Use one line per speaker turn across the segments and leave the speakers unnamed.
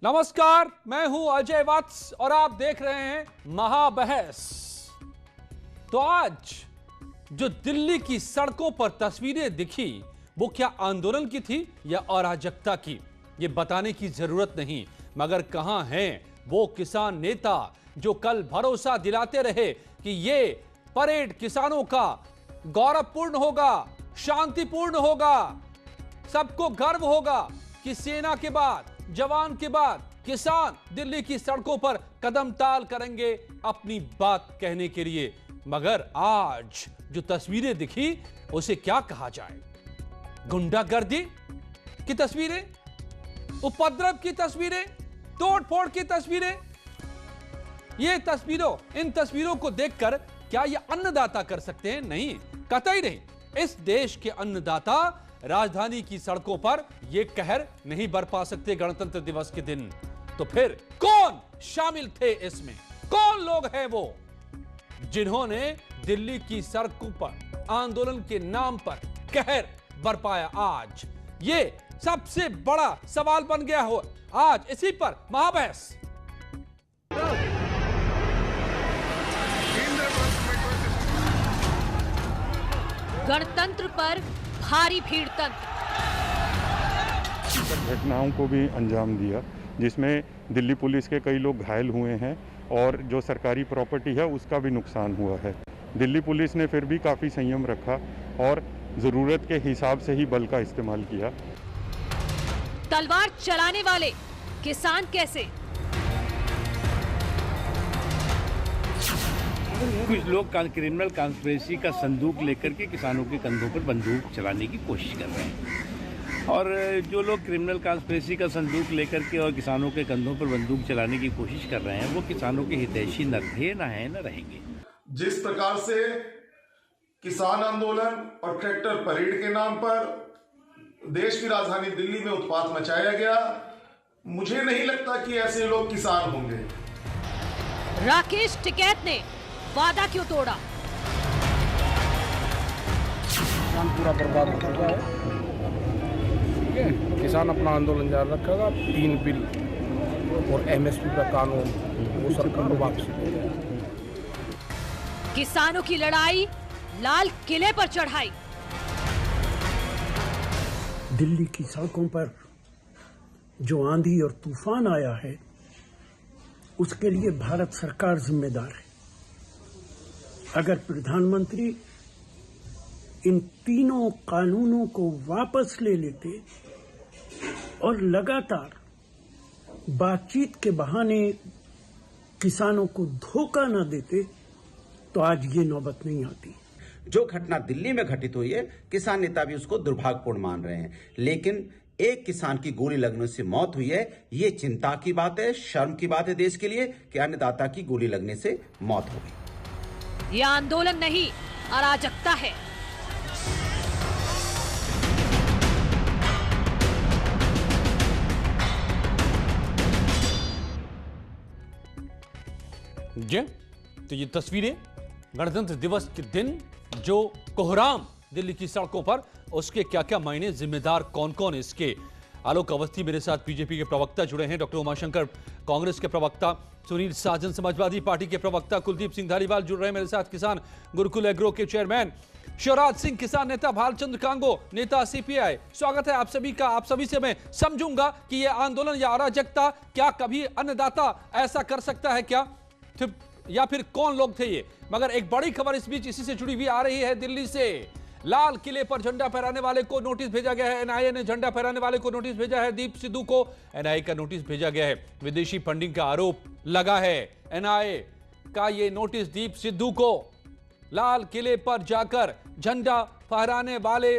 नमस्कार, मैं हूं अजय वत्स और आप देख रहे हैं महाबहस। तो आज जो दिल्ली की सड़कों पर तस्वीरें दिखी वो क्या आंदोलन की थी या अराजकता की, ये बताने की जरूरत नहीं, मगर कहां हैं वो किसान नेता जो कल भरोसा दिलाते रहे कि ये परेड किसानों का गौरवपूर्ण होगा, शांतिपूर्ण होगा, सबको गर्व होगा कि सेना के बाद, जवान के बाद किसान दिल्ली की सड़कों पर कदम ताल करेंगे अपनी बात कहने के लिए। मगर आज जो तस्वीरें दिखी उसे क्या कहा जाए? गुंडागर्दी की तस्वीरें, उपद्रव की तस्वीरें, तोड़फोड़ की तस्वीरें। इन तस्वीरों को देखकर क्या ये अन्नदाता कर सकते हैं? नहीं, कतई नहीं। इस देश के अन्नदाता राजधानी की सड़कों पर यह कहर नहीं बरपा सकते गणतंत्र दिवस के दिन। तो फिर कौन शामिल थे इसमें? कौन लोग हैं वो जिन्होंने दिल्ली की सड़कों पर आंदोलन के नाम पर कहर बरपाया? आज ये सबसे बड़ा सवाल बन गया हो। आज इसी पर महाबहस।
गणतंत्र पर भारी भीड़ तंत्र,
घटनाओं को भी अंजाम दिया जिसमें दिल्ली पुलिस के कई लोग घायल हुए हैं और जो सरकारी प्रॉपर्टी है उसका भी नुकसान हुआ है। दिल्ली पुलिस ने फिर भी काफ़ी संयम रखा और ज़रूरत के हिसाब से ही बल का इस्तेमाल किया।
तलवार चलाने वाले किसान कैसे?
कुछ लोग क्रिमिनल कॉन्स्पिरेसी का संदूक लेकर के किसानों के कंधों पर बंदूक चलाने की कोशिश कर रहे हैं, और जो लोग क्रिमिनल कॉन्स्पिरेसी का संदूक लेकर के और किसानों के कंधों पर बंदूक चलाने की कोशिश कर रहे हैं वो किसानों के हितैषी न थे, न है, न रहेंगे।
जिस प्रकार से किसान आंदोलन और ट्रैक्टर परेड के नाम पर देश की राजधानी दिल्ली में उत्पात मचाया गया, मुझे नहीं लगता कि ऐसे लोग किसान होंगे।
राकेश टिकैत ने वादा क्यों तोड़ा?
किसान पूरा बर्बाद हो चुका है। ठीक है, किसान अपना आंदोलन जारी रखेगा। 3 बिल और एमएसपी का कानून वो सरकार को वापस लेगा।
किसानों की लड़ाई लाल किले पर चढ़ाई।
दिल्ली की सड़कों पर जो आंधी और तूफान आया है उसके लिए भारत सरकार जिम्मेदार है। अगर प्रधानमंत्री इन तीनों कानूनों को वापस ले लेते और लगातार बातचीत के बहाने किसानों को धोखा न देते तो आज ये नौबत नहीं आती।
जो घटना दिल्ली में घटित हुई है, किसान नेता भी उसको दुर्भाग्यपूर्ण मान रहे हैं, लेकिन एक किसान की गोली लगने से मौत हुई है, ये चिंता की बात है, शर्म की बात है देश के लिए कि अन्नदाता की गोली लगने से मौत हो गई।
यह आंदोलन नहीं, अराजकता है।
तो ये तस्वीरें गणतंत्र दिवस के दिन जो कोहराम दिल्ली की सड़कों पर, उसके क्या क्या मायने, जिम्मेदार कौन कौन इसके? आलोक अवस्थी मेरे साथ बीजेपी के प्रवक्ता जुड़े हैं, डॉक्टर उमाशंकर कांग्रेस के प्रवक्ता, सुनील साजन समाजवादी पार्टी के प्रवक्ता, कुलदीप सिंह धालीवाल जुड़ रहे हैं मेरे साथ, किसान गुरुकुल एग्रो के चेयरमैन, शिवराज सिंह किसान नेता, भालचंद्र कांगो नेता सीपीआई। स्वागत है आप सभी का। आप सभी से मैं समझूंगा कि यह आंदोलन या अराजकता, क्या कभी अन्नदाता ऐसा कर सकता है क्या, या फिर कौन लोग थे ये? मगर एक बड़ी खबर इस बीच इसी से जुड़ी हुई आ रही है। दिल्ली से लाल किले पर झंडा फहराने वाले को नोटिस भेजा गया है। एनआईए ने झंडा फहराने वाले को नोटिस भेजा है। दीप सिद्धू को एनआईए का नोटिस भेजा गया है। विदेशी फंडिंग का आरोप लगा है। एनआईए का ये नोटिस दीप सिद्धू को लाल किले पर जाकर झंडा फहराने वाले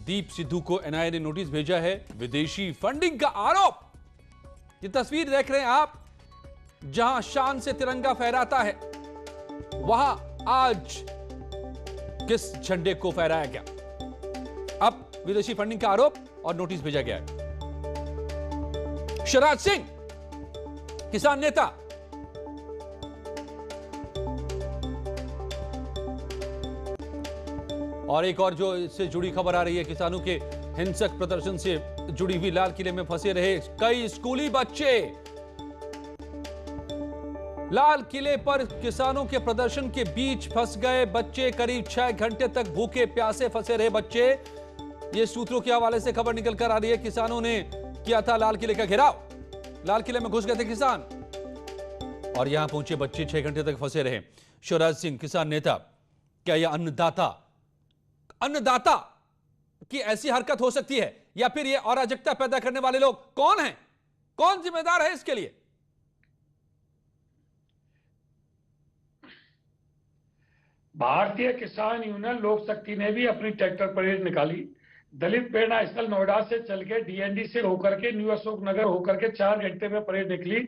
दीप सिद्धू को एनआईए ने नोटिस भेजा है। विदेशी फंडिंग का आरोप। ये तस्वीर देख रहे हैं आप, जहां शान से तिरंगा फहराता है, वहां आज किस झंडे को फहराया गया? अब विदेशी फंडिंग का आरोप और नोटिस भेजा गया है। शिवराज सिंह किसान नेता, और एक और जो इससे जुड़ी खबर आ रही है, किसानों के हिंसक प्रदर्शन से जुड़ी हुई। लाल किले में फंसे रहे कई स्कूली बच्चे। लाल किले पर किसानों के प्रदर्शन के बीच फंस गए बच्चे। करीब 6 घंटे तक भूखे प्यासे फंसे रहे बच्चे। ये सूत्रों के हवाले से खबर निकल कर आ रही है। किसानों ने किया था लाल किले का घेराव। लाल किले में घुस गए थे किसान और यहां पहुंचे बच्चे 6 घंटे तक फंसे रहे। शिवराज सिंह किसान नेता, क्या यह अन्नदाता की ऐसी हरकत हो सकती है या फिर ये अराजकता पैदा करने वाले लोग कौन हैं? कौन जिम्मेदार है इसके लिए?
भारतीय किसान यूनियन लोक शक्ति ने भी अपनी ट्रैक्टर परेड निकाली। दलित प्रेरणा स्थल नोएडा से चल के डीएनडी से होकर के न्यू अशोक नगर होकर के 4 घंटे में परेड निकली।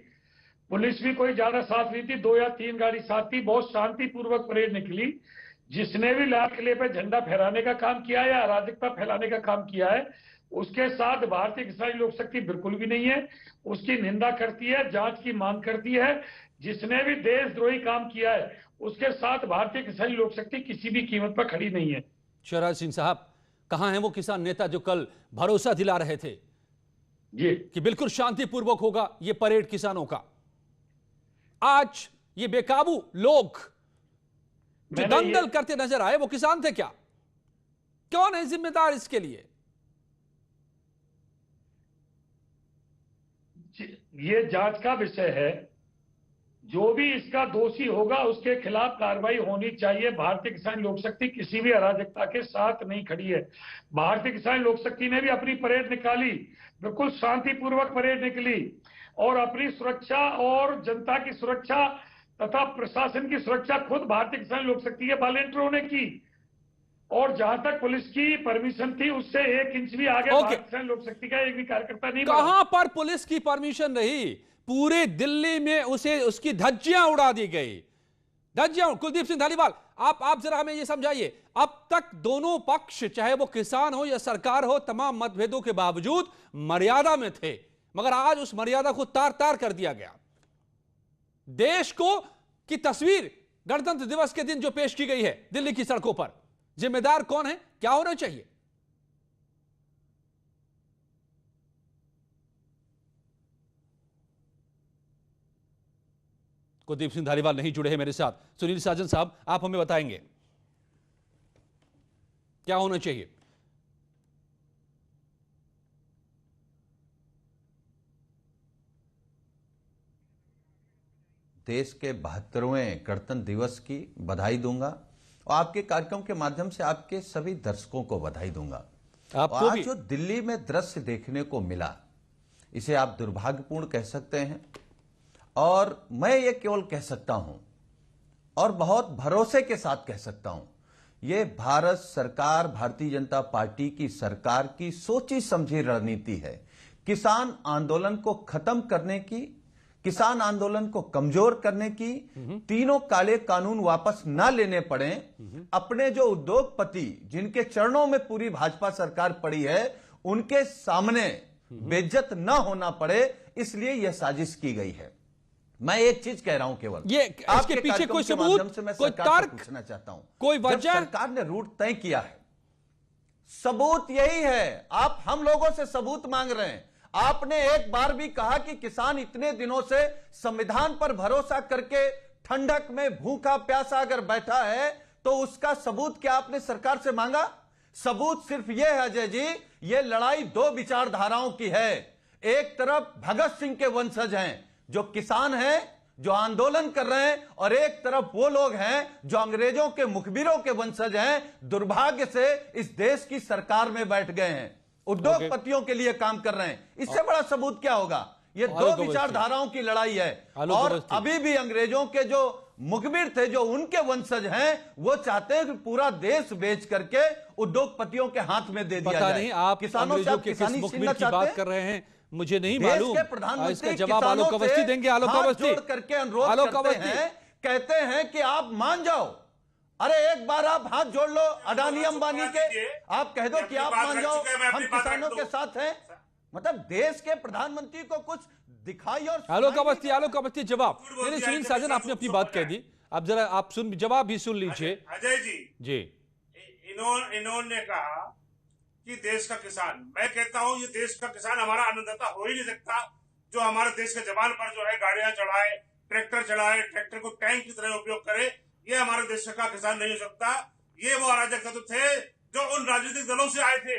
पुलिस भी कोई ज्यादा साथ नहीं थी, 2 या 3 गाड़ी साथ थी। बहुत शांतिपूर्वक परेड निकली। जिसने भी लाल किले पे झंडा फहराने का काम किया है या अराजकता फैलाने का काम किया है, उसके साथ भारतीय किसान लोक शक्ति बिल्कुल भी नहीं है। उसकी निंदा करती है, जांच की मांग करती है। जिसने भी देशद्रोही काम किया है उसके साथ भारतीय किसान लोक शक्ति किसी भी कीमत पर खड़ी नहीं है।
शिवराज सिंह साहब, कहां हैं वो किसान नेता जो कल भरोसा दिला रहे थे
जी
कि बिल्कुल शांतिपूर्वक होगा ये परेड किसानों का? आज ये बेकाबू लोग जो दंगल करते नजर आए वो किसान थे क्या? कौन है जिम्मेदार इसके लिए?
ये जांच का विषय है। जो भी इसका दोषी होगा उसके खिलाफ कार्रवाई होनी चाहिए। भारतीय किसान लोक शक्ति किसी भी अराजकता के साथ नहीं खड़ी है। भारतीय किसान लोक शक्ति ने भी अपनी परेड निकाली, बिल्कुल शांतिपूर्वक परेड निकली और अपनी सुरक्षा और जनता की सुरक्षा तथा प्रशासन की सुरक्षा खुद भारतीय किसान लोक शक्ति के वॉलंटियरों ने की। और जहां तक पुलिस की परमिशन थी उससे 1 इंच भी आगे भारतीय किसान लोक शक्ति का एक भी कार्यकर्ता नहीं बढ़ा।
कहां पर पुलिस की परमिशन रही? पूरे दिल्ली में उसकी धज्जियां उड़ा दी गई। धज्जियां। कुलदीप सिंह धालीवाल, आप जरा हमें यह समझाइए, अब तक दोनों पक्ष, चाहे वो किसान हो या सरकार हो, तमाम मतभेदों के बावजूद मर्यादा में थे, मगर आज उस मर्यादा को तार तार कर दिया गया। देश को की तस्वीर गणतंत्र दिवस के दिन जो पेश की गई है दिल्ली की सड़कों पर, जिम्मेदार कौन है? क्या होना चाहिए? कुलदीप सिंह धालीवाल नहीं जुड़े हैं मेरे साथ। सुनील साजन साहब, आप हमें बताएंगे क्या होना चाहिए?
देश के 72वें गणतंत्र दिवस की बधाई दूंगा और आपके कार्यक्रम के माध्यम से आपके सभी दर्शकों को बधाई दूंगा।
आपको
आज
भी
जो दिल्ली में दृश्य देखने को मिला, इसे आप दुर्भाग्यपूर्ण कह सकते हैं और मैं ये केवल कह सकता हूं और बहुत भरोसे के साथ कह सकता हूं, ये भारत सरकार, भारतीय जनता पार्टी की सरकार की सोची समझी रणनीति है। किसान आंदोलन को खत्म करने की, किसान आंदोलन को कमजोर करने की, तीनों काले कानून वापस ना लेने पड़े, अपने जो उद्योगपति जिनके चरणों में पूरी भाजपा सरकार पड़ी है उनके सामने बेइज्जत ना होना पड़े, इसलिए यह साजिश की गई है। मैं एक चीज कह रहा हूं, केवल
ये इसके पीछे कोई सबूत, कोई तर्क,
पूछना चाहता हूं,
कोई वजह?
सरकार ने रूट तय किया है, सबूत यही है। आप हम लोगों से सबूत मांग रहे हैं। आपने एक बार भी कहा कि किसान इतने दिनों से संविधान पर भरोसा करके ठंडक में भूखा प्यासा अगर बैठा है तो उसका सबूत क्या आपने सरकार से मांगा? सबूत सिर्फ यह है अजय जी, यह लड़ाई 2 विचारधाराओं की है। एक तरफ भगत सिंह के वंशज हैं जो किसान हैं, जो आंदोलन कर रहे हैं, और एक तरफ वो लोग हैं जो अंग्रेजों के मुखबिरों के वंशज हैं, दुर्भाग्य से इस देश की सरकार में बैठ गए हैं, उद्योगपतियों के लिए काम कर रहे हैं। इससे बड़ा सबूत क्या होगा? ये 2 विचारधाराओं की लड़ाई है और अभी भी अंग्रेजों के जो मुखबिर थे, जो उनके वंशज हैं, वो चाहते हैं कि पूरा देश बेच करके उद्योगपतियों के हाथ में दे दिया जाए।
नहीं, आप
किसानों से आप
किसानी
मुखबिर
की बात कर रहे हैं, मुझे नहीं मालूम। इसका जवाब आलोक अवस्थी देंगे। आलोक अवस्थी
करके अनुरोध करते हैं, कहते हैं कि आप मान जाओ। अरे एक बार आप हाथ जोड़ लो अडानी अंबानी के, आप कह दो कि आप मान जाओ, हम किसानों के साथ हैं। मतलब देश के प्रधानमंत्री को कुछ दिखाई। और
आलोक अवस्थी जवाब। नहीं, सुनील साजन, आपने अपनी बात कह दी, अब जरा आप जवाब भी सुन लीजिए।
अजय जी
जी,
इन्होंने कहा कि देश का किसान, मैं कहता हूं ये देश का किसान हमारा अन्नदाता हो ही नहीं सकता, जो हमारे देश के जवान पर जो है गाड़ियां चढ़ाए, ट्रैक्टर चलाए, ट्रैक्टर को टैंक की तरह उपयोग करे, ये हमारे देश का किसान नहीं हो सकता। ये वो अराजक तत्व थे जो उन राजनीतिक दलों से आए थे,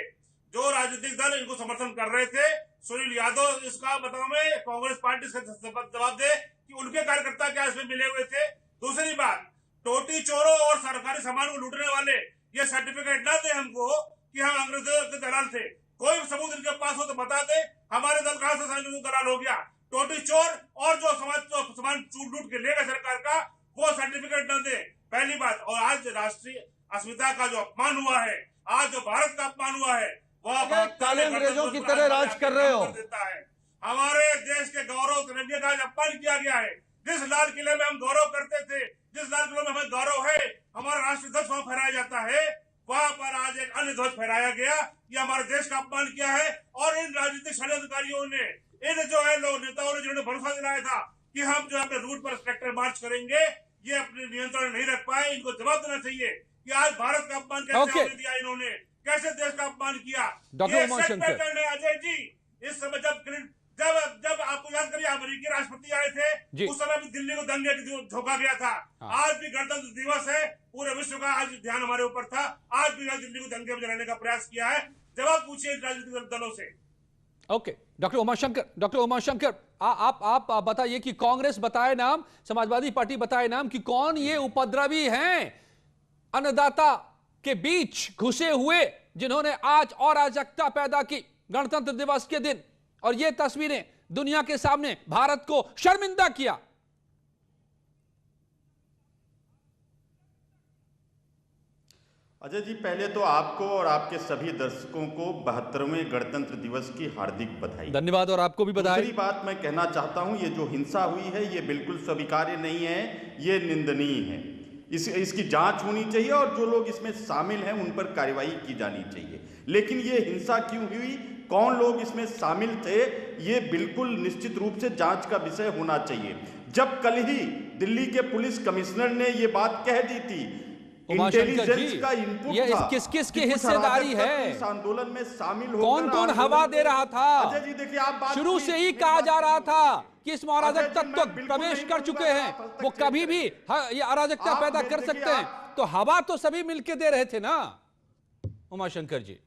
जो राजनीतिक दल इनको समर्थन कर रहे थे। सुनील यादव इसका मतलब में कांग्रेस पार्टी इसका जवाब दे कि उनके कार्यकर्ता क्या इसमें मिले हुए थे। दूसरी बात, टोटी चोरों और सरकारी सामान को लूटने वाले ये सर्टिफिकेट ना दे हमको कि हम अंग्रेजों के दलाल थे। कोई सबूत इनके पास हो तो बता दे, हमारे दल कहां से दलाल हो गया। टोटी चोर और जो सामान लूट के लेगा सरकार का, वो सर्टिफिकेट न दे, पहली बात। और आज राष्ट्रीय अस्मिता का जो अपमान हुआ है, आज जो भारत का अपमान हुआ है, वह
काले अंग्रेजों की तरह राज कर रहे हो।
देता है। हमारे देश के गौरव तिरंगे का अपमान किया गया है। जिस लाल किले में हम गौरव करते थे, जिस लाल किले में हमें गौरव है, हमारा राष्ट्रीय ध्वज वहां फहराया जाता है, वहां पर आज एक अन्य ध्वज फहराया गया। ये हमारे देश का अपमान किया है। और इन राजनीतिक षड्यंत्रकारियों ने, इन जो है लोग नेताओं ने जिन्होंने भरोसा दिलाया था कि हम जो अपने रूट पर ट्रैक्टर मार्च करेंगे, ये अपने नियंत्रण नहीं रख पाए। इनको जवाब देना चाहिए कि आज भारत का अपमान कैसे दिया इन्होंने, कैसे देश का अपमान किया।
डॉक्टर उमाशंकर
अजय जी, इस समय जब आपको याद करिए अमेरिकी राष्ट्रपति आए थे, उस समय भी दिल्ली को दंगे झोंका गया था। आज भी गणतंत्र दिवस है, पूरे विश्व का आज ध्यान हमारे ऊपर था। आज भी दिल्ली को दंगे में जलाने का प्रयास किया है। जवाब पूछिए राजनीतिक दलों से।
ओके, डॉक्टर उमाशंकर आप बताइए कि कांग्रेस बताए नाम, समाजवादी पार्टी बताए नाम कि कौन ये उपद्रवी हैं अन्नदाता के बीच घुसे हुए, जिन्होंने आज अराजकता पैदा की गणतंत्र दिवस के दिन, और ये तस्वीरें दुनिया के सामने भारत को शर्मिंदा किया।
अजय जी, पहले तो आपको और आपके सभी दर्शकों को 72वें गणतंत्र दिवस की हार्दिक बधाई।
धन्यवाद, और आपको भी बधाई।
दूसरी बात मैं कहना चाहता हूं, ये जो हिंसा हुई है ये बिल्कुल स्वीकार्य नहीं है, ये निंदनीय है। इसकी जांच होनी चाहिए और जो लोग इसमें शामिल हैं उन पर कार्रवाई की जानी चाहिए। लेकिन ये हिंसा क्यों हुई, कौन लोग इसमें शामिल थे, ये बिल्कुल निश्चित रूप से जांच का विषय होना चाहिए। जब कल ही दिल्ली के पुलिस कमिश्नर ने ये बात कह दी थी, इंटेलिजेंस का इनपुट
ये किस की हिस्सेदारी है
इस आंदोलन में शामिल होकर,
कौन कौन हवा दे रहा था।
अजय जी देखिए, आप
शुरू से ही कहा जा रहा था कि इसमें अराजक तत्व प्रवेश कर चुके हैं, वो कभी भी ये अराजकता पैदा कर सकते हैं। तो हवा तो सभी मिलके दे रहे थे ना उमाशंकर जी।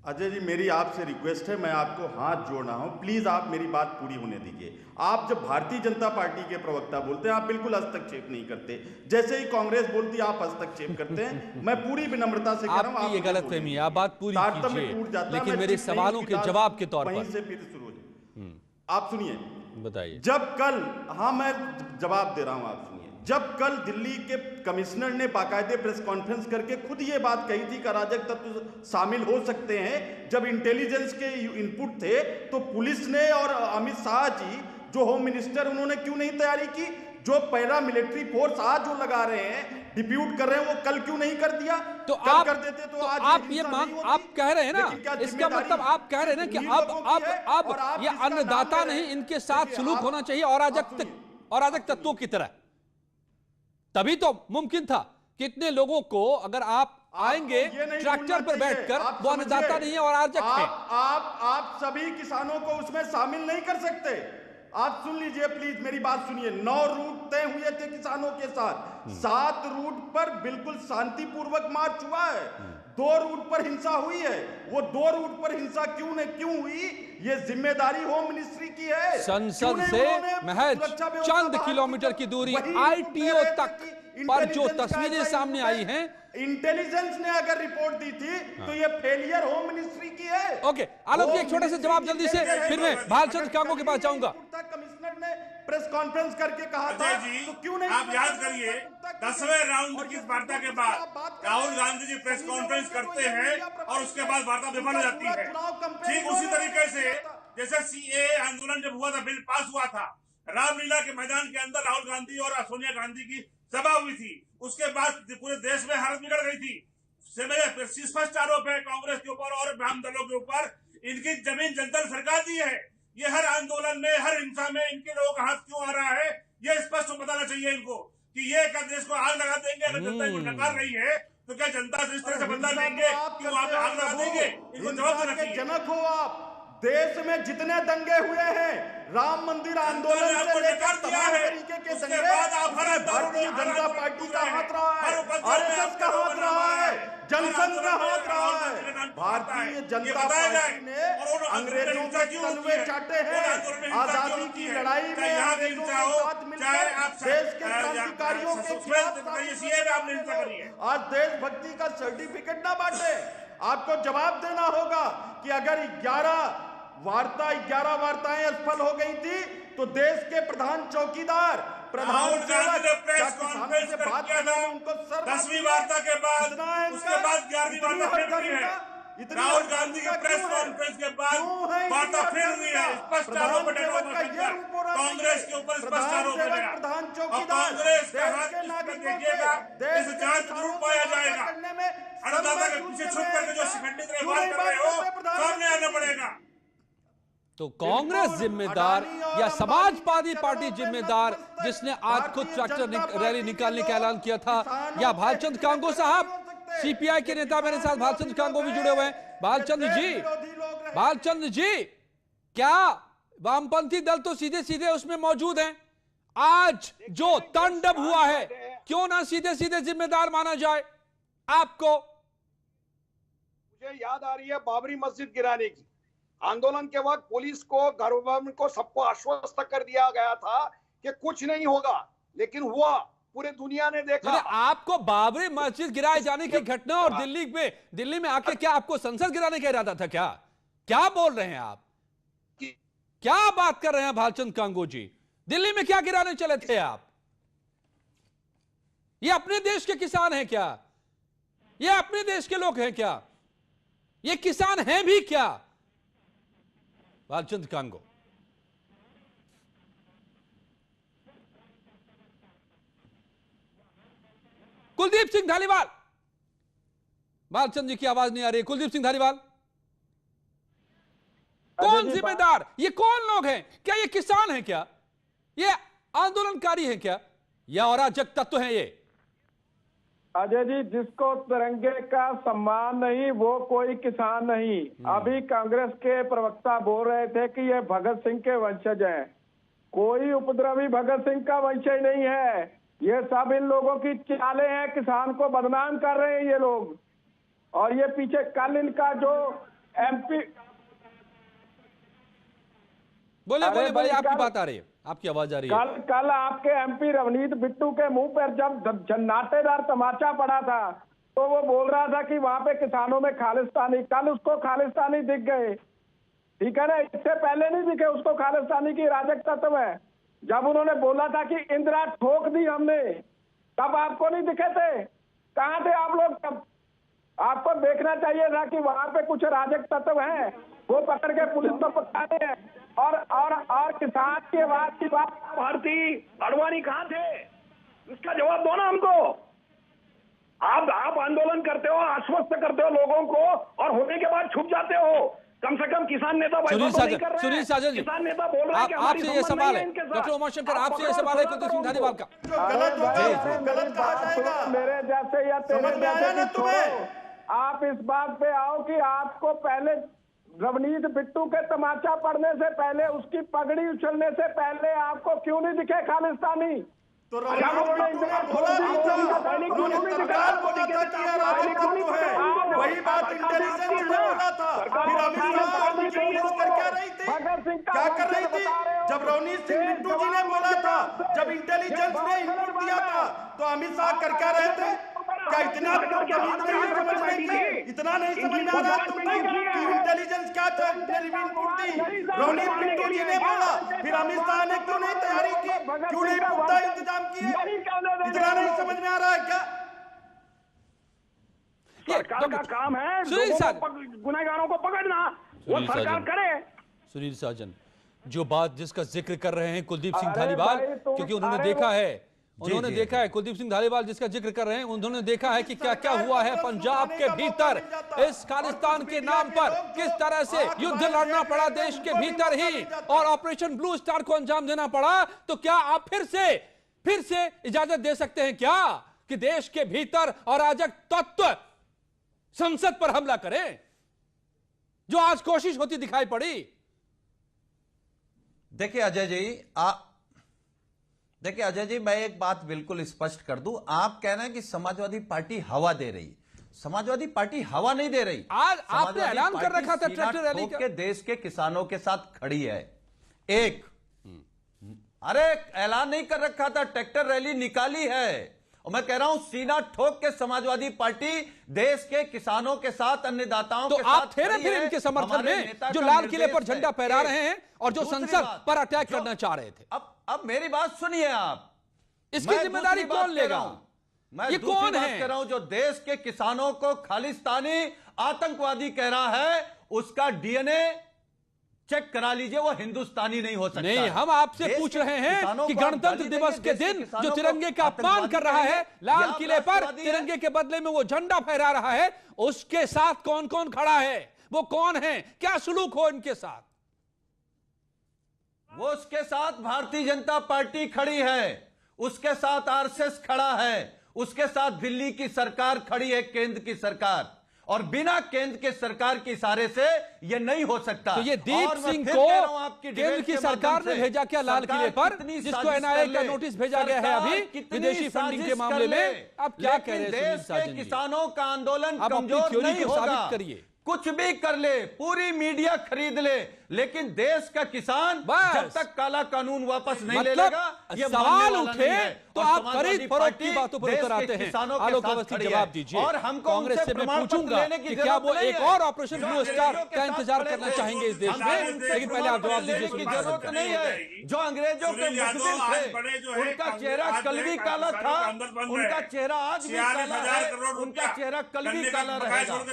अजय जी, मेरी आपसे रिक्वेस्ट है, मैं आपको हाथ जोड़ रहा हूं, प्लीज आप मेरी बात पूरी होने दीजिए। आप जब भारतीय जनता पार्टी के प्रवक्ता बोलते हैं, आप बिल्कुल हस्तक्षेप नहीं करते। जैसे ही कांग्रेस बोलती है, आप हस्तक्षेप करते हैं। मैं पूरी विनम्रता से कह रहा हूं,
आपकी ये गलतफहमी है, आप बात पूरी कीजिए, लेकिन मेरे सवालों के जवाब के तौर पर
वहीं से फिर शुरू हो जाए। आप सुनिए,
बताइए।
जब कल, हाँ मैं जवाब दे रहा हूं, आप सुनिए। जब कल दिल्ली के कमिश्नर ने बाकायदे प्रेस कॉन्फ्रेंस करके खुद ये बात कही थी कि अराजक तत्व शामिल हो सकते हैं, जब इंटेलिजेंस के इनपुट थे, तो पुलिस ने और अमित शाह जी जो होम मिनिस्टर, उन्होंने क्यों नहीं तैयारी की? जो पैरा मिलिट्री फोर्स आज जो लगा रहे हैं, डिप्यूट कर रहे हैं, वो कल क्यों नहीं कर दिया?
तो
आप कर देते तो आज
आप ये मांग आप कह रहे हैं ना, इसका मतलब आप कह रहे हैं कि अब ये अन्नदाता नहीं, इनके साथ सलूक होना चाहिए अराजक तत्वों की तरह। तभी तो मुमकिन था कि इतने लोगों को, अगर आप आएंगे ट्रैक्टर पर बैठकर, वो अन्नदाता नहीं है और अराजक है।
आप सभी किसानों को उसमें शामिल नहीं कर सकते। आप सुन लीजिए प्लीज, मेरी बात सुनिए। 9 रूट तय हुए थे किसानों के साथ, 7 रूट पर बिल्कुल शांतिपूर्वक मार्च हुआ है, 2 रूट पर हिंसा हुई है। वो 2 रूट पर हिंसा क्यों हुई, ये जिम्मेदारी होम मिनिस्ट्री की है।
संसद से महज चंद किलोमीटर की दूरी ITO तक पर जो तस्वीरें सामने आई हैं,
इंटेलिजेंस ने अगर रिपोर्ट दी थी तो ये फेलियर होम मिनिस्ट्री की है।
ओके, आलोक जी एक छोटे से जवाब जल्दी से, फिर मैं भालचंद्र कांगो के पास जाऊंगा।
कमिश्नर ने प्रेस कॉन्फ्रेंस करके कहा था, तो क्यों नहीं?
आप याद करिए, 10वें राउंड की वार्ता के बाद राहुल गांधी जी प्रेस कॉन्फ्रेंस करते हैं और उसके बाद वार्ता विफल हो जाती है। ठीक उसी तरीके से जैसे CAA आंदोलन जब हुआ था, बिल पास हुआ था, रामलीला के मैदान के अंदर राहुल गांधी और सोनिया गांधी की सभा हुई थी, उसके बाद पूरे देश में हालत बिगड़ गई थी। स्पष्ट आरोप है कांग्रेस के ऊपर और वाम दलों के ऊपर, इनकी जमीन जनता ने सरकार दी है। ये हर आंदोलन में, हर हिंसा में इनके लोगों का हाथ क्यों आ रहा है, ये स्पष्ट बताना चाहिए इनको। कि ये क्या देश को आग लगा देंगे? अगर जनता इनको नकार रही है तो क्या जनता से इस तरह से बदला लेंगे कि वो आप आग लगा देंगे? इनको जवाब देना चाहिए।
जनक हो आप। देश में जितने दंगे हुए हैं, राम मंदिर आंदोलन से लेकर तमाम तरीके के दंगे, भारतीय जनता पार्टी का हाथ रहा है, आरएसएस का हाथ रहा है, जनसंघ का हाथ रहा है। भारतीय जनता पार्टी ने अंग्रेजों के तलवे चाटे हैं। आजादी की लड़ाई में अंग्रेजों के साथ मिलकर देश के क्रांतिकारियों के खिलाफ आज देशभक्ति का सर्टिफिकेट ना बांटे। आपको जवाब देना होगा कि अगर 11 वार्ताएं असफल हो गई थी तो देश के प्रधान चौकीदार, प्रधान सेवक किसानों से बात करने में उनको सर
10वीं वार्ता के बाद, उसके बाद 11वीं वार्ता फिर हुई है। राहुल गांधी की प्रेस कॉन्फ्रेंस के बाद वार्ता फिर हुई है। स्पष्ट आरोप है कांग्रेस के ऊपर, स्पष्ट आरोप है मेरा। और कांग्रेस का हाथ देखिएगा, इस जांच जरूर पाया जाएगा। अन्नदाता के पीछे छुप करके जो शिखंडित व्यवहार कर रहे हो, सामने आना पड़ेगा।
तो कांग्रेस जिम्मेदार या समाजवादी पार्टी जिम्मेदार, जिसने आज खुद ट्रैक्टर रैली निकालने का ऐलान किया था, या भालचंद्र कांगो साहब? सीपीआई के नेता मेरे साथ भालचंद्र कांगो भी जुड़े हुए हैं। भालचंद्र जी, क्या वामपंथी दल तो सीधे सीधे उसमें मौजूद हैं? आज जो तांडव हुआ है, क्यों ना सीधे सीधे जिम्मेदार माना जाए आपको?
मुझे याद आ रही है बाबरी मस्जिद गिराने की। आंदोलन के वक्त पुलिस को, गवर्नमेंट को, सबको आश्वस्त कर दिया गया था कि कुछ नहीं होगा, लेकिन हुआ। पूरे दुनिया ने देखा।
आपको बाबरी मस्जिद गिराए जाने की घटना और दिल्ली में आके क्या आपको संसद गिराने का इरादा था? क्या बोल रहे हैं आप? क्या बात कर रहे हैं भालचंद्र कांगो जी? दिल्ली में क्या गिराने चले थे आप? ये अपने देश के किसान हैं क्या? ये अपने देश के लोग हैं क्या? ये किसान हैं भी क्या? भालचंद्र कांगो, कुलदीप सिंह धालीवाल, भालचंद्र जी की आवाज नहीं आ रही। कुलदीप सिंह धालीवाल, कौन जिम्मेदार? ये कौन लोग हैं? क्या ये किसान हैं क्या? ये आंदोलनकारी हैं क्या? या अराजक तत्व हैं ये?
अजय जी, जिसको तिरंगे का सम्मान नहीं वो कोई किसान नहीं। अभी कांग्रेस के प्रवक्ता बोल रहे थे कि ये भगत सिंह के वंशज हैं। कोई उपद्रवी भगत सिंह का वंशज नहीं है। ये सब इन लोगों की चालें हैं, किसान को बदनाम कर रहे हैं ये लोग। और ये पीछे कल इनका जो एमपी,
बोले आपकी बात आ रही है, आपकी आवाज आ रही है।
कल आपके एमपी रवनीत बिट्टू के मुंह पर जब जन्नाटेदार तमाचा पड़ा था तो वो बोल रहा था कि वहां पे किसानों में खालिस्तानी, कल उसको खालिस्तानी दिख गए। ठीक है ना, इससे पहले नहीं दिखे उसको खालिस्तानी की राजक तत्व है। जब उन्होंने बोला था कि इंदिरा ठोक दी हमने, तब आपको नहीं दिखे थे? कहां थे आप लोग तब? आपको देखना चाहिए था कि वहां पे कुछ राजक तत्व हैं, वो पकड़ के पुलिस को पकड़ा रहे हैं। और किसान की आवाज की बात,
भारती अडवाणी कहाँ थे? इसका जवाब दो ना हमको। आप आंदोलन करते हो, आश्वस्त करते हो लोगों को, और होने के बाद छुप जाते हो। कम से कम किसान नेता
सुनील साजन जी,
किसान नेता बोल रहे हैं कि
आपसे ये सवाल है, डॉक्टर उमाशंकर, आपसे ये सवाल है कुलदीप सिंह धालीवाल का।
गलत कहा जाएगा मेरे जैसे या तेरे जैसे की छोड़ो। आप इस बात पे आओ कि आपको पहले रवनीत बिट्टू के तमाचा पड़ने से पहले, उसकी पगड़ी उछलने से पहले आपको क्यों नहीं दिखे खालिस्तानी?
तो वही बात इंटेलिजेंस ने बोला था। फिर अमित शाह क्या कर रही थी? जब रवनीत सिंह बिट्टू जी ने बोला था, जब इंटेलिजेंस ने इनपुट दिया था, तो अमित शाह कर क्या रहे थे? क्या इतना नहीं समझ रही थी? इतना नहीं समझ में आ रहा तुमको कि इंटेलिजेंस क्या था? इनपुट दी, रवनीत बिट्टू जी ने बोला, फिर अमित शाह ने क्यों नहीं तैयारी की? क्यों नहीं पुख्ता इंतजाम किए? इतना नहीं समझ में आ रहा है क्या?
सरकार का काम है गुनहगारों को पकड़ना, वो सरकार करे।
सुनील साजन, जो बात जिसका जिक्र कर रहे हैं कुलदीप सिंह धालीवाल, क्योंकि उन्होंने देखा है, कुलदीप सिंह धालीवाल जिसका जिक्र कर रहे हैं, उन्होंने देखा है कि क्या क्या हुआ है पंजाब के भीतर इस खालिस्तान के नाम पर, किस तरह से युद्ध लड़ना पड़ा देश के भीतर ही, और ऑपरेशन ब्लू स्टार को अंजाम देना पड़ा। तो क्या आप फिर से फिर से इजाजत दे सकते हैं क्या कि देश के भीतर अराजक तत्व संसद पर हमला करें, जो आज कोशिश होती दिखाई पड़ी?
देखिए अजय जी, मैं एक बात बिल्कुल स्पष्ट कर दूं। आप कह रहे हैं कि समाजवादी पार्टी हवा दे रही। समाजवादी पार्टी हवा नहीं दे रही।
आज आपने ऐलान कर रखा था ट्रैक्टर रैली का,
देश के किसानों के साथ खड़ी है। अरे ऐलान नहीं कर रखा था, ट्रैक्टर रैली निकाली है। और मैं कह रहा हूं सीना ठोक के समाजवादी पार्टी देश के किसानों के साथ, अन्नदाताओं के साथ।
आप थे ना फिर इनके समर्थन में, जो लाल किले पर झंडा फहरा रहे हैं और जो संसद पर अटैक करना चाह रहे थे।
अब मेरी बात सुनिए आप,
इसकी जिम्मेदारी कौन लेगा?
मैं
ये कौन है?
कह रहा हूं जो देश के किसानों को खालिस्तानी आतंकवादी कह रहा है, उसका डीएनए चेक करा लीजिए, वो हिंदुस्तानी नहीं हो सकता।
नहीं, हम आपसे पूछ रहे हैं कि गणतंत्र दिवस के दिन जो तिरंगे का अपमान कर रहा है, लाल किले पर तिरंगे के बदले में वो झंडा फहरा रहा है, उसके साथ कौन कौन खड़ा है? वो कौन है? क्या सलूक हो इनके साथ?
वो उसके साथ भारतीय जनता पार्टी खड़ी है, उसके साथ आरएसएस खड़ा है, उसके साथ दिल्ली की सरकार खड़ी है, केंद्र की सरकार। और बिना केंद्र के सरकार के इशारे से यह नहीं हो सकता।
तो ये दीप सिंह को केंद्र की सरकार ने भेजा क्या लाल किले पर, जिसको एनआईए का नोटिस भेजा गया है अभी विदेशी फंडिंग के मामले में? आप क्या कह रहे हैं
देश के किसानों का आंदोलन कमजोर नहीं होगा।
करिए,
कुछ भी कर ले, पूरी मीडिया खरीद ले, लेकिन देश का किसान जब तक काला कानून वापस नहीं ले लेगा, ये
सवाल उठे तो आप खरीद फरोख्त की बातों पर उतर आते हैं। आलोक अवस्थी जवाब दीजिए।
और हमको
कांग्रेस से मैं पूछूंगा कि क्या वो एक और ऑपरेशन ब्लू स्टार का इंतजार करना चाहेंगे इस देश में? लेकिन पहले आप जवाब दीजिए।
इसकी जरूरत नहीं है। जो अंग्रेजों के मुखबिर थे, उनका चेहरा कल भी काला था, उनका चेहरा आज भी काला है, उनका चेहरा कल भी काला रहेगा।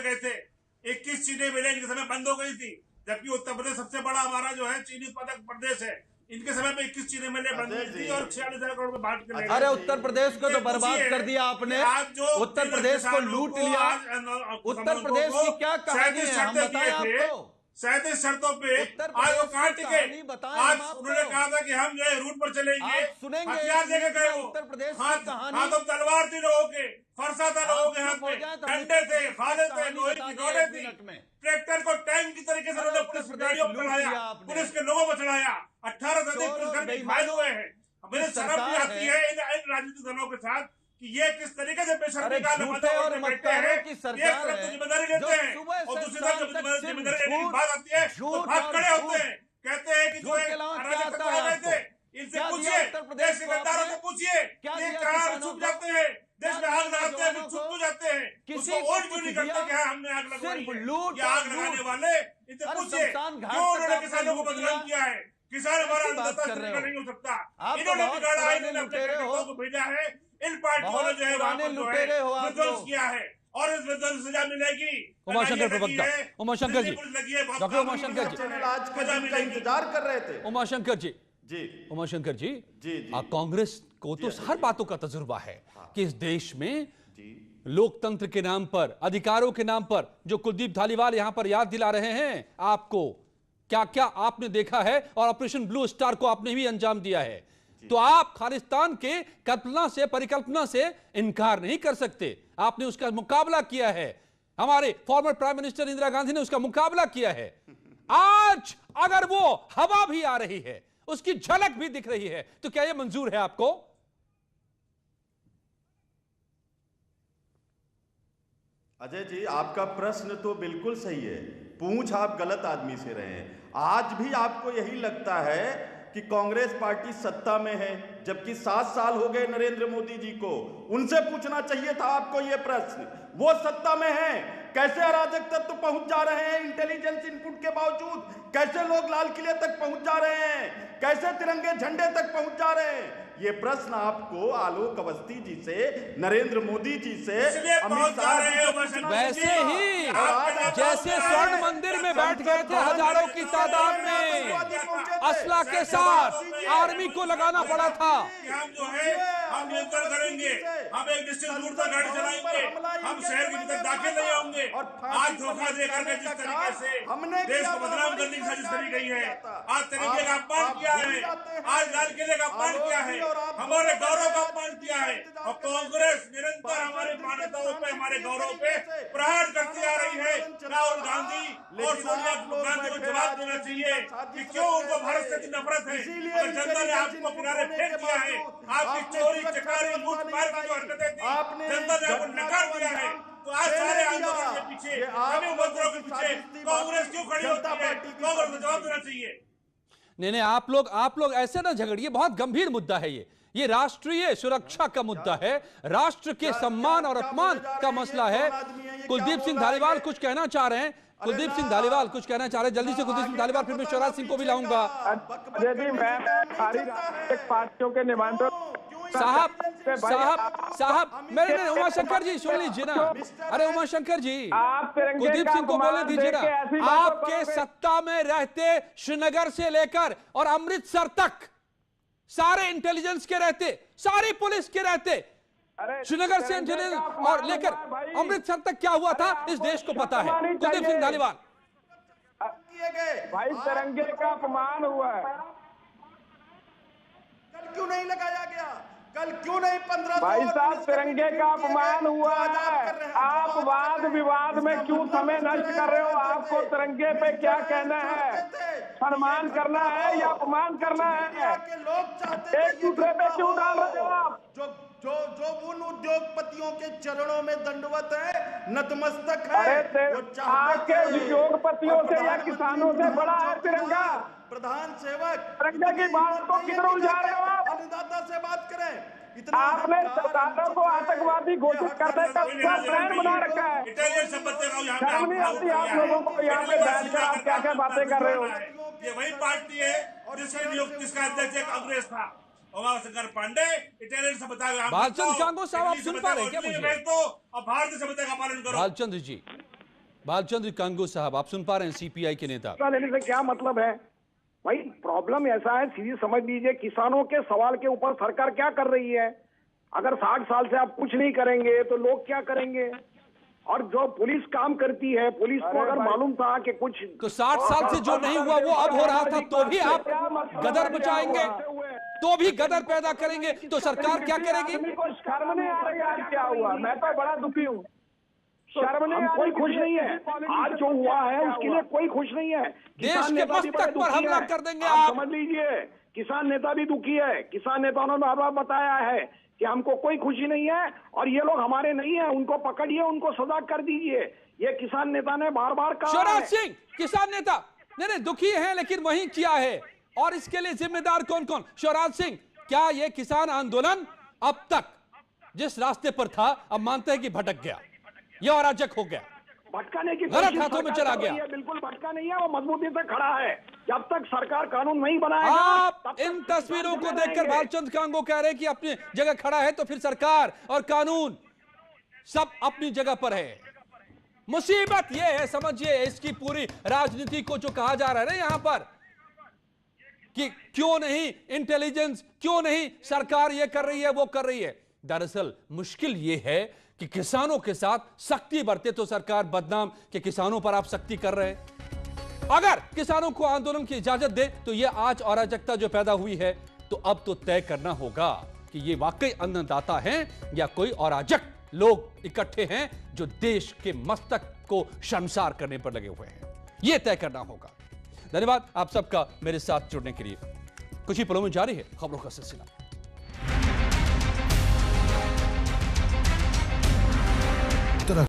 21 चीजें मिले, इनके समय बंद हो गई थी, जबकि उत्तर प्रदेश सबसे बड़ा हमारा जो है चीनी उत्पादक प्रदेश है। इनके समय में 21 चीजें मिले बंद हुई थी और 46,000 करोड़ में बांट के।
अरे उत्तर प्रदेश को तो बर्बाद कर दिया आपने, उत्तर प्रदेश को लूट लिया। उत्तर प्रदेश की क्या कहानी है, हम बताएं आपको।
37 शर्तों पे आज वो कहाँ टिके? आज उन्होंने कहा था कि हम जो है रूट पर चलेंगे, हथियार लेके गए वो,
उत्तर प्रदेश
हाथों तलवार थी लोगों के, फरसा था लोगों के हाथ में, डंडे थे, फाले थे, लोहे की रोडे थी, ट्रैक्टर को टैंक की तरीके से उन्होंने पुलिस गाड़ियों पर चढ़ाया, पुलिस के लोगों पर चढ़ाया। 18 से अधिक पुलिसकर्मी घायल हुए हैं। मुझे शर्म भी आती है इन राजनीतिक दलों के साथ कि ये किस तरीके से बेशर्मी का जिम्मेदारी लेते हैं और दूसरी तरफ जिम्मेदारी की बात आती है तो भाग खड़े होते हैं, कहते हैं कि जो गए थे इनसे पूछिए, देश के गद्दारों से पूछिए कि कहाँ छुप जाते हैं, देश में आग लगाते हैं, छुप जाते हैं, किसी वोट क्यों नहीं करते कि हमने आग लगवाई है? आग लगाने वाले इनसे पूछिए क्यों उन्होंने किसानों को बदनाम किया है? किसान हमारा अन्नदाता नहीं हो सकता, इन्होंने बिगाड़ा, इन्होंने अपने कार्यकर्ताओं को भेजा है, इन पार्टियों ने जो है वहां पर जो है विध्वंस किया है और इस विध्वंस सजा मिलेगी।
उमाशंकर प्रवक्ता, उमाशंकर जी, डॉक्टर उमाशंकर जी
का इंतजार कर रहे थे।
उमाशंकर जी, उमाशंकर जी, कांग्रेस को तो हर बातों का तजुर्बा है कि इस देश में लोकतंत्र के नाम पर, अधिकारों के नाम पर जो कुलदीप धालीवाल यहां पर याद दिला रहे हैं आपको, क्या क्या आपने देखा है और ऑपरेशन ब्लू स्टार को आपने भी अंजाम दिया है। तो आप खालिस्तान के कल्पना से, परिकल्पना से इनकार नहीं कर सकते। आपने उसका मुकाबला किया है, हमारे former prime minister Indira Gandhi ने उसका मुकाबला किया है। आज अगर वो हवा भी आ रही है, उसकी झलक भी दिख रही है, तो क्या यह मंजूर है आपको?
अजय जी, आपका प्रश्न तो बिल्कुल सही है, पूछ आप गलत आदमी से रहे हैं। आज भी आपको यही लगता है कि कांग्रेस पार्टी सत्ता में है, जबकि 7 साल हो गए नरेंद्र मोदी जी को। उनसे पूछना चाहिए था आपको यह प्रश्न, वो सत्ता में है, कैसे अराजक तत्व पहुंच जा रहे हैं इंटेलिजेंस इनपुट के बावजूद, कैसे लोग लाल किले तक पहुंच जा रहे हैं, कैसे तिरंगे झंडे तक पहुंच जा रहे हैं। ये प्रश्न आपको आलोक अवस्थी जी से, नरेंद्र मोदी जी से, अमित शाह जी,
वैसे ही जैसे स्वर्ण मंदिर में बैठ गए थे हजारों की तादाद में, असला के साथ आर्मी को लगाना पड़ा था।
हम जो है हम नियंत्रण करेंगे, हम एक निश्चित दूर तक गाड़ी चलाएंगे, हम शहर के भीतर दाखिल नहीं होंगे। आज धोखा देकर के जिस तरीके से देश को बदनाम करने की साजिश करी गई है, आज तिरंगे का अपमान किया है, आज लाल किले का अपमान किया है, हमारे गौरव का अपमान किया है और कांग्रेस निरंतर हमारे मान्यताओं पे, हमारे गौरव पे प्रहार करती आ रही है। राहुल गांधी और सोनिया गांधी को जवाब देना चाहिए कि क्यों उनको भारत से नफरत है। अगर जनता ने आपको किनारे फेंक दिया है, आपकी चोरी चकारी लूटमार की जो हरकतें थी जनता ने आपको नकार दिया है, तो आज सारे आंदोलन के पीछे, सभी उपद्रव के पीछे कांग्रेस क्यों खड़ी होती है? कांग्रेस को जवाब देना चाहिए।
नहीं, आप लोग ऐसे ना झगड़िए, बहुत गंभीर मुद्दा है ये राष्ट्रीय सुरक्षा का मुद्दा है, राष्ट्र के सम्मान और अपमान का मसला है। कुलदीप सिंह धालीवाल कुछ कहना चाह रहे हैं, कुलदीप सिंह धालीवाल कुछ कहना चाह रहे हैं, जल्दी से कुलदीप सिंह धालीवाल, फिर मैं शिवराज सिंह को भी लाऊंगा।
यदि मैं सारी राजनीतिक पार्टियों के निमंत्रण
साहब मेरे उमाशंकर जी सुन लीजिए ना। अरे उमाशंकर जी,
आप
कुलदीप सिंह को बोले दीजिए ना। आपके सत्ता में रहते श्रीनगर से लेकर और अमृतसर तक सारे इंटेलिजेंस के रहते, सारी पुलिस के रहते, श्रीनगर से इंटेलिजेंस और लेकर अमृतसर तक क्या हुआ था इस देश को पता है। कुलदीप सिंह धालीवाल,
भाई तिरंगे का अपमान हुआ है,
कल क्यों नहीं लगाया गया? कल क्यों नहीं 15
भाई साहब तिरंगे का अपमान हुआ है। आप वाद विवाद में क्यों समय नष्ट कर रहे हो? आपको तिरंगे पे क्या कहना है? सम्मान करना है या अपमान करना है? एक दूसरे पे क्यों डाल रहे हो आप?
जो उन उद्योगपतियों के चरणों में दंडवत है, नतमस्तक है,
आपके उद्योगपतियों से या किसानों से बड़ा है तिरंगा?
प्रधान सेवक
तिरंगे की बात को किधर उलझा रहे हो आप?
अन्नदाता से बात करें।
आपने सरकारों को आतंकवादी घोषित करने का प्लान बना रखा है। शर्म नहीं आती आप लोगों को? यहाँ पे बैठकर आप क्या क्या बातें कर रहे हो?
ये वही पार्टी है जिसकी नियुक्ति जिसका अध्यक्ष कांग्रेस था, उमाशंकर पांडे। इटालियन सभ्यता का
भालचंद्र कांगो साहब, आप सुन पा रहे हैं क्या मुझे?
तो अब भारतीय सभ्यता का पालन करो।
भालचंद्र जी, भालचंद्र कांगो साहब, आप सुन पा रहे हैं सीपीआई के नेता?
लेने से क्या मतलब है भाई? प्रॉब्लम ऐसा है, सीधी समझ लीजिए, किसानों के सवाल के ऊपर सरकार क्या कर रही है? अगर 60 साल से आप कुछ नहीं करेंगे तो लोग क्या करेंगे? और जो पुलिस काम करती है, पुलिस को अगर मालूम था कि कुछ
तो 60 साल से जो नहीं हुआ वो अब हो रहा था, तो भी आप गदर बचाएंगे, तो भी गदर पैदा करेंगे, तो सरकार क्या करेगी?
शर्म नहीं आ रही आज क्या हुआ? मैं तो बड़ा दुखी हूँ। शर्म नहीं,
कोई खुश नहीं है। आज जो हुआ है उसके लिए कोई खुश नहीं है।
देश के मस्तक पर हमला कर देंगे
आप समझ लीजिए। किसान नेता भी दुखी है। किसान नेताओं ने बार बार बताया है कि हमको कोई खुशी नहीं है और ये लोग हमारे नहीं है, उनको पकड़िए, उनको सजा कर दीजिए। ये किसान नेता ने बार बार कहा।
शिवराज सिंह किसान नेता नहीं दुखी है, लेकिन वही किया है, और इसके लिए जिम्मेदार कौन कौन? शिवराज सिंह, क्या ये किसान आंदोलन अब तक जिस रास्ते पर था अब मानते हैं कि भटक गया, यह अराजक हो गया,
भटकाने की
गलत हाथों में चला गया?
बिल्कुल भटका नहीं है, वो मजबूती से खड़ा है। जब तक सरकार कानून नहीं बनाएगा,
आप इन तस्वीरों को देखकर भालचंद्र कांगो कह रहे हैं कि अपनी जगह खड़ा है, तो फिर सरकार और कानून सब अपनी जगह पर है। मुसीबत यह है, समझिए, इसकी पूरी राजनीति को जो कहा जा रहा है ना यहां पर कि क्यों नहीं इंटेलिजेंस, क्यों नहीं सरकार ये कर रही है, वो कर रही है। दरअसल मुश्किल यह है कि किसानों के साथ सख्ती बरते तो सरकार बदनाम, कि किसानों पर आप सख्ती कर रहे हैं। अगर किसानों को आंदोलन की इजाजत दे तो यह आज अराजकता जो पैदा हुई है, तो अब तो तय करना होगा कि ये वाकई अन्नदाता हैं या कोई अराजक लोग इकट्ठे हैं जो देश के मस्तक को शर्मसार करने पर लगे हुए हैं। यह तय करना होगा। धन्यवाद आप सबका मेरे साथ जुड़ने के लिए। कुछ ही पलों में जारी है खबरों का सिलसिला।